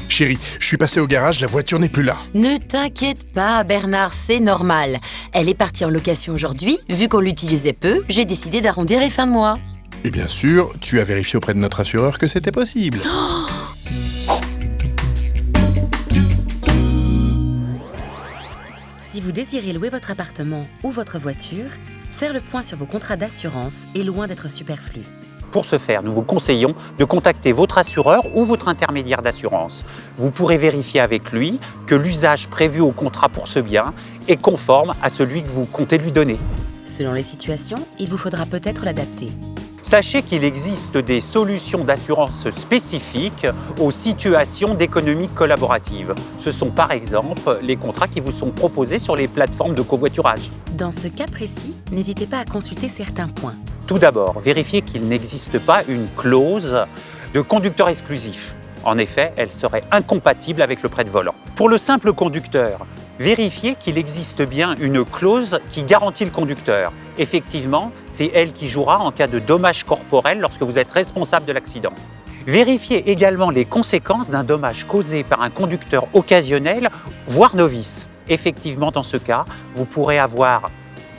Chérie, je suis passé au garage, la voiture n'est plus là. Ne t'inquiète pas, Bernard, c'est normal. Elle est partie en location aujourd'hui. Vu qu'on l'utilisait peu, j'ai décidé d'arrondir les fins de mois. Et bien sûr, tu as vérifié auprès de notre assureur que c'était possible. Si vous désirez louer votre appartement ou votre voiture, faire le point sur vos contrats d'assurance est loin d'être superflu. Pour ce faire, nous vous conseillons de contacter votre assureur ou votre intermédiaire d'assurance. Vous pourrez vérifier avec lui que l'usage prévu au contrat pour ce bien est conforme à celui que vous comptez lui donner. Selon les situations, il vous faudra peut-être l'adapter. Sachez qu'il existe des solutions d'assurance spécifiques aux situations d'économie collaborative. Ce sont par exemple les contrats qui vous sont proposés sur les plateformes de covoiturage. Dans ce cas précis, n'hésitez pas à consulter certains points. Tout d'abord, vérifiez qu'il n'existe pas une clause de conducteur exclusif. En effet, elle serait incompatible avec le prêt de volant. Pour le simple conducteur, vérifiez qu'il existe bien une clause qui garantit le conducteur. Effectivement, c'est elle qui jouera en cas de dommage corporel lorsque vous êtes responsable de l'accident. Vérifiez également les conséquences d'un dommage causé par un conducteur occasionnel, voire novice. Effectivement, dans ce cas, vous pourrez avoir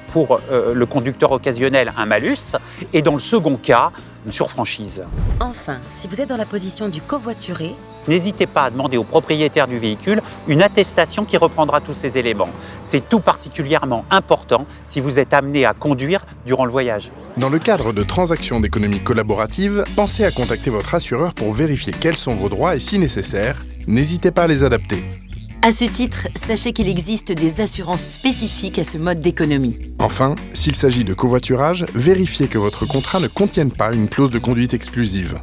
pour le conducteur occasionnel un malus et dans le second cas, une surfranchise. Enfin, si vous êtes dans la position du covoituré, n'hésitez pas à demander au propriétaire du véhicule une attestation qui reprendra tous ces éléments. C'est tout particulièrement important si vous êtes amené à conduire durant le voyage. Dans le cadre de transactions d'économie collaborative, pensez à contacter votre assureur pour vérifier quels sont vos droits et si nécessaire, n'hésitez pas à les adapter. À ce titre, sachez qu'il existe des assurances spécifiques à ce mode d'économie. Enfin, s'il s'agit de covoiturage, vérifiez que votre contrat ne contienne pas une clause de conduite exclusive.